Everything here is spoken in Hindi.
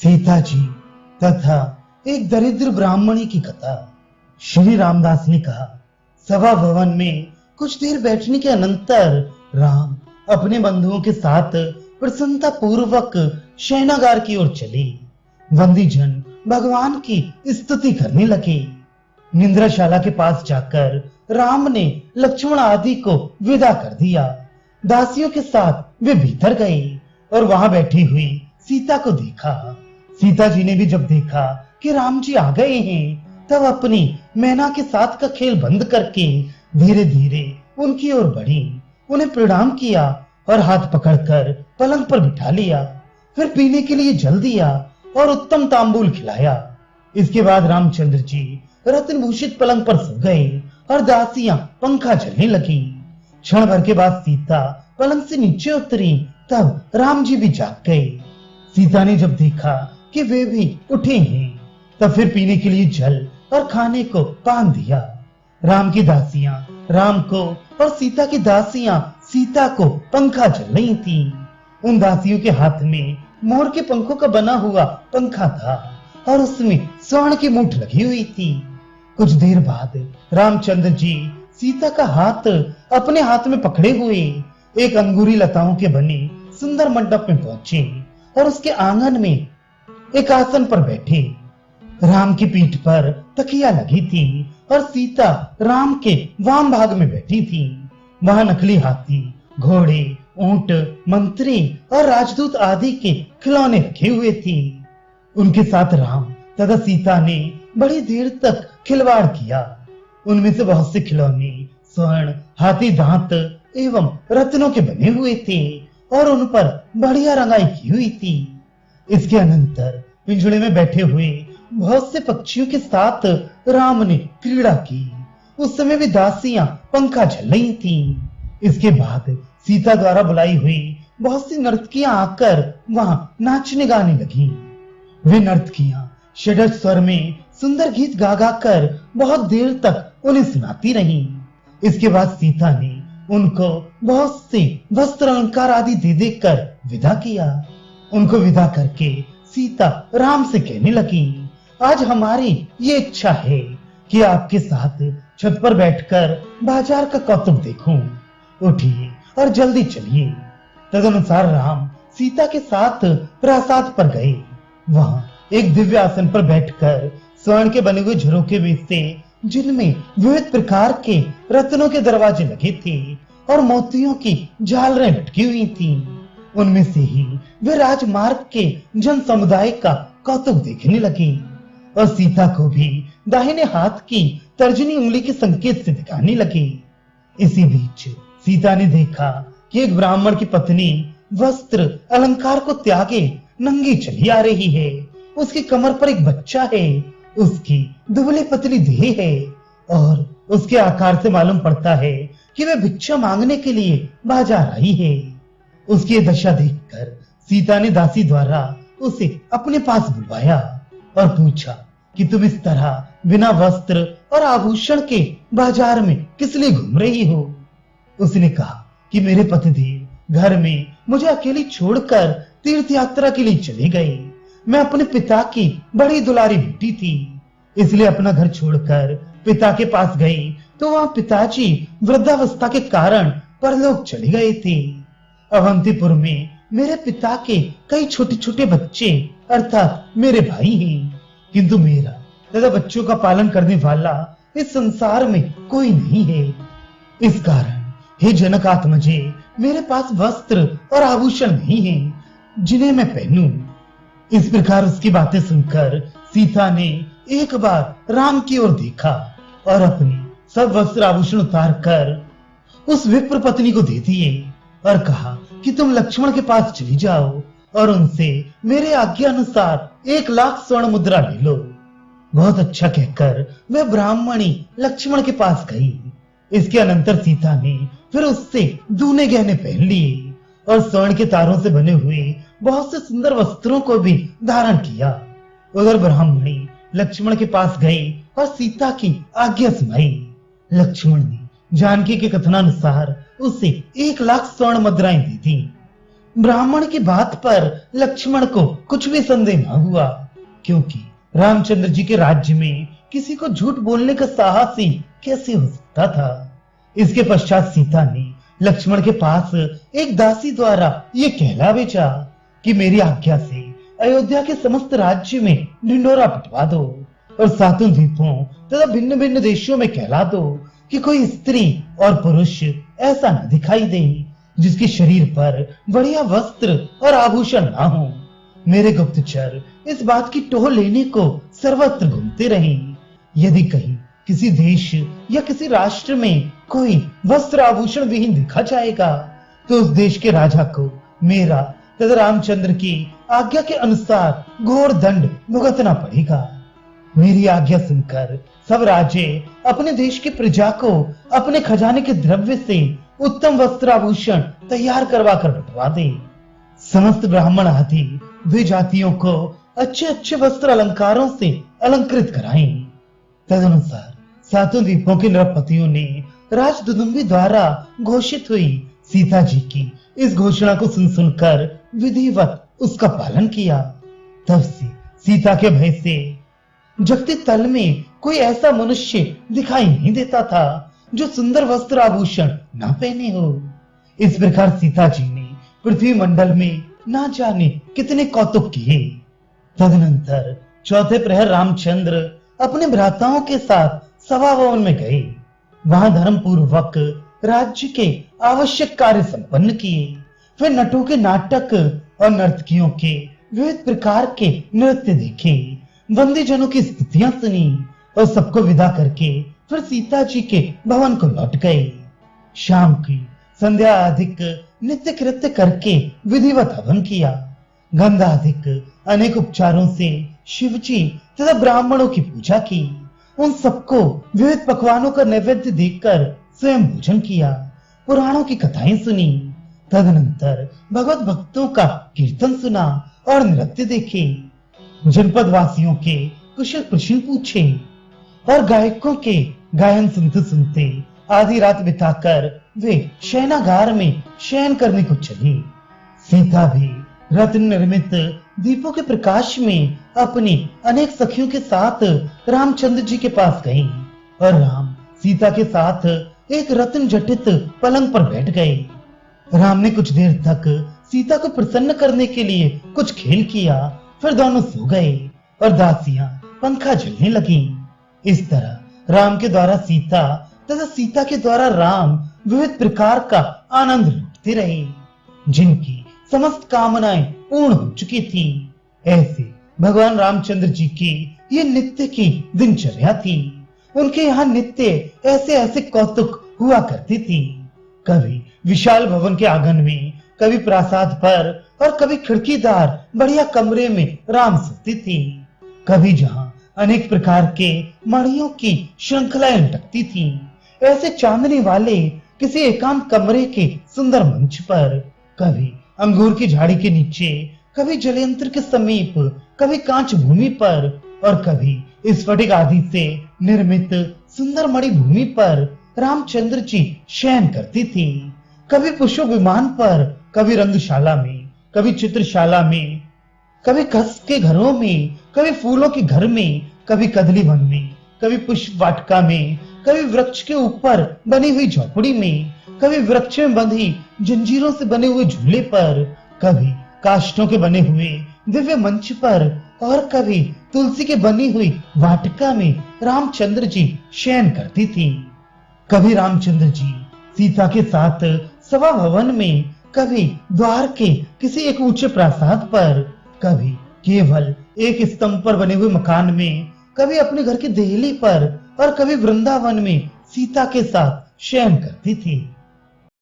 सीता जी तथा एक दरिद्र ब्राह्मणी की कथा। श्री रामदास ने कहा, सभा भवन में कुछ देर बैठने के अनंतर राम अपने बंधुओं के साथ प्रसन्नता पूर्वक शयनागार की ओर चले। बंदीजन भगवान की स्तुति करने लगे। निंद्राशाला के पास जाकर राम ने लक्ष्मण आदि को विदा कर दिया। दासियों के साथ वे भीतर गए और वहां बैठी हुई सीता को देखा। सीता जी ने भी जब देखा कि राम जी आ गए हैं, तब अपनी मैना के साथ का खेल बंद करके धीरे धीरे उनकी ओर बढ़ी, उन्हें प्रणाम किया और हाथ पकड़कर पलंग पर बिठा लिया। फिर पीने के लिए जल दिया और उत्तम तांबूल खिलाया। इसके बाद रामचंद्र जी रत्न भूषित पलंग पर सो गए और दासियां पंखा झलने लगी। क्षण भर के बाद सीता पलंग से नीचे उतरी, तब राम जी भी जाग गए। सीता ने जब देखा कि वे भी उठे हैं, तब फिर पीने के लिए जल और खाने को पान दिया। राम की दासियां राम को और सीता की दासियां सीता को पंखा झल रही थी। उन दासियों के हाथ में मोर के पंखों का बना हुआ पंखा था और उसमें स्वर्ण की मूठ लगी हुई थी। कुछ देर बाद रामचंद्र जी सीता का हाथ अपने हाथ में पकड़े हुए एक अंगूरी लताओं के बने सुंदर मंडप में पहुंचे और उसके आंगन में एक आसन पर बैठे। राम की पीठ पर तकिया लगी थी और सीता राम के वाम भाग में बैठी थी। वहां नकली हाथी, घोड़े, ऊंट, मंत्री और राजदूत आदि के खिलौने रखे हुए थे। उनके साथ राम तथा सीता ने बड़ी देर तक खिलवाड़ किया। उनमें से बहुत से खिलौने स्वर्ण, हाथी दांत एवं रत्नों के बने हुए थे और उन पर बढ़िया रंगाई की हुई थी। इसके अनंतर पिंजड़े में बैठे हुए बहुत से पक्षियों के साथ राम ने क्रीड़ा की। उस समय भी दासियां पंखा झल रही थीं। इसके बाद सीता द्वारा बुलाई हुई बहुत सी नर्तकियां आकर वहां नाचने गाने लगी। वे नर्तकियां षड्ज स्वर में सुंदर गीत गा गा कर बहुत देर तक उन्हें सुनाती रहीं। इसके बाद सीता ने उनको बहुत से वस्त्र अलंकार आदि दे देकर विदा किया। उनको विदा करके सीता राम से कहने लगी, आज हमारी ये इच्छा है कि आपके साथ छत पर बैठकर बाजार का कौतुक देखूं। उठिए और जल्दी चलिए। तदनुसार राम सीता के साथ प्रासाद पर गए। वहां एक दिव्य आसन पर बैठकर स्वर्ण के बने हुए झरोखे में से, जिनमें विविध प्रकार के रत्नों के दरवाजे लगे थे और मोतियों की झालरें लटकी हुई थीं, उनमें से ही वे राजमार्ग के जन समुदाय का कौतुक देखने लगे और सीता को भी दाहिने हाथ की तर्जनी उंगली के संकेत से दिखाने लगे। इसी बीच सीता ने देखा कि एक ब्राह्मण की पत्नी वस्त्र अलंकार को त्यागे नंगी चली आ रही है। उसकी कमर पर एक बच्चा है। उसकी दुबली पतली देह है और उसके आकार से मालूम पड़ता है कि वह भिक्षा मांगने के लिए बाजार आई है। उसकी दशा देखकर सीता ने दासी द्वारा उसे अपने पास बुलवाया और पूछा कि तुम इस तरह बिना वस्त्र और आभूषण के बाजार में किस लिए घूम रही हो? उसने कहा कि मेरे पतिदेव घर में मुझे अकेली छोड़कर तीर्थ यात्रा के लिए चले गए। मैं अपने पिता की बड़ी दुलारी बेटी थी, इसलिए अपना घर छोड़कर पिता के पास गई तो वहां पिताजी वृद्धावस्था के कारण परलोक चले गए थे। अवंतीपुर में मेरे पिता के कई छोटे छोटे बच्चे अर्थात मेरे भाई हैं, किंतु मेरा तथा बच्चों का पालन करने वाला इस संसार में कोई नहीं है। इस कारण हे जनक आत्मजे, मेरे पास वस्त्र और आभूषण नहीं हैं जिन्हें मैं पहनूं। इस प्रकार उसकी बातें सुनकर सीता ने एक बार राम की ओर देखा और अपनी सब वस्त्र आभूषण उतार कर उस विप्र पत्नी को दे दिए और कहा कि तुम लक्ष्मण के पास चली जाओ और उनसे मेरे आज्ञा अनुसार 1,00,000 स्वर्ण मुद्रा ले लो। बहुत अच्छा कहकर वह ब्राह्मणी लक्ष्मण के पास गई। इसके अनंतर सीता ने फिर उससे दूने गहने पहन लिए और स्वर्ण के तारों से बने हुए बहुत से सुंदर वस्त्रों को भी धारण किया। उधर ब्राह्मणी लक्ष्मण के पास गई और सीता की आज्ञा सुनाई। लक्ष्मण ने जानकी के कथनानुसार उसे 1,00,000 स्वर्ण मुद्राएं दी थी। ब्राह्मण की बात पर लक्ष्मण को कुछ भी संदेह न हुआ, क्योंकि रामचंद्र जी के राज्य में किसी को झूठ बोलने का साहस ही कैसे हो सकता था। इसके पश्चात सीता ने लक्ष्मण के पास एक दासी द्वारा ये कहला भेजा कि मेरी आज्ञा से अयोध्या के समस्त राज्य में ढिंडोरा पिटवा दो और सातों द्वीपों तथा भिन्न भिन्न देशों में कहला दो कि कोई स्त्री और पुरुष ऐसा न दिखाई दे जिसके शरीर पर बढ़िया वस्त्र और आभूषण ना हो। मेरे गुप्तचर इस बात की टोह लेने को सर्वत्र घूमते रहें। यदि कहीं किसी देश या किसी राष्ट्र में कोई वस्त्र आभूषण विहीन दिखा जाएगा तो उस देश के राजा को मेरा तथा रामचंद्र की आज्ञा के अनुसार घोर दंड भुगतना पड़ेगा। मेरी आज्ञा सुनकर सब राजे अपने देश की प्रजा को अपने खजाने के द्रव्य से उत्तम वस्त्र आभूषण तैयार करवा कर बंटवा दे। समस्त ब्राह्मण आदि द्विजातियों को अच्छे अच्छे वस्त्र अलंकारों से अलंकृत कराएं। तदनुसार सातों द्वीपों के नृपतियों ने राजदुदुम्बी द्वारा घोषित हुई सीता जी की इस घोषणा को सुन सुनकर विधिवत उसका पालन किया। तब से सीता के भय से जगती तल में कोई ऐसा मनुष्य दिखाई नहीं देता था जो सुंदर वस्त्र आभूषण न पहने हो। इस प्रकार सीता जी ने पृथ्वी मंडल में ना जाने कितने कौतुक किए। तदनंतर चौथे प्रहर रामचंद्र अपने भ्राताओं के साथ सभा भवन में गए। वहां धर्म पूर्वक राज्य के आवश्यक कार्य संपन्न किए। फिर नटों के नाटक और नर्तकियों के विविध प्रकार के नृत्य देखे, बंदी जनों की स्तुतियां सुनी और सबको विदा करके फिर सीता जी के भवन को लौट गए। शाम की संध्या अधिक नित्य कृत्य करके विधिवत हवन किया। गंधाधिक अनेक उपचारों से शिवजी तथा ब्राह्मणों की पूजा की। उन सबको विविध पकवानों का नैवेद्य देकर स्वयं भोजन किया। पुराणों की कथाएं सुनी। तदनंतर भगवत भक्तों का कीर्तन सुना और नृत्य देखे। जनपद वासियों के कुशल प्रश्न पूछे और गायकों के गायन सुनते सुनते आधी रात बिताकर वे शयनागार में शयन करने को चली। सीता भी रत्न निर्मित दीपों के प्रकाश में अपनी अनेक सखियों के साथ रामचंद्र जी के पास गई और राम सीता के साथ एक रत्न जटित पलंग पर बैठ गए। राम ने कुछ देर तक सीता को प्रसन्न करने के लिए कुछ खेल किया, फिर दोनों सो गए और दासियां पंखा झलने लगी। इस तरह राम के द्वारा सीता तथा सीता के द्वारा राम विविध प्रकार का आनंद लूटते रहे, जिनकी समस्त कामनाएं पूर्ण हो चुकी थी। ऐसे भगवान रामचंद्र जी की ये नित्य की दिनचर्या थी। उनके यहाँ नित्य ऐसे ऐसे कौतुक हुआ करती थी। कभी विशाल भवन के आंगन में, कभी प्रासाद पर और कभी खिड़कीदार बढ़िया कमरे में राम सोती थी। कभी जहाँ अनेक प्रकार के मणियों की श्रृंखलाएं लटकती थी, ऐसे चांदनी वाले किसी एकांत कमरे के सुंदर मंच पर, कभी अंगूर की झाड़ी के नीचे, कभी जलयंत्र के समीप, कभी कांच भूमि पर और कभी स्फटिक आदि से निर्मित सुंदर मणि भूमि पर रामचंद्र जी शयन करती थी। कभी पुष्प विमान पर, कभी रंगशाला में, कभी चित्रशाला में, कभी कस के घरों में, कभी फूलों के घर में, कभी कदली वन में, कभी पुष्प वाटिका में, कभी वृक्ष के ऊपर बनी हुई झोपड़ी में, कभी वृक्ष में बंधी जंजीरों से बने हुए झूले पर, कभी काष्ठों के बने हुए दिव्य मंच पर और कभी तुलसी के बनी हुई वाटिका में रामचंद्र जी शयन करती थी। कभी रामचंद्र जी सीता के साथ सभा भवन में, कभी द्वार के किसी एक ऊंचे प्रासाद पर, कभी केवल एक स्तंभ पर बने हुए मकान में, कभी अपने घर की देहली पर और कभी वृंदावन में सीता के साथ शयन करती थी।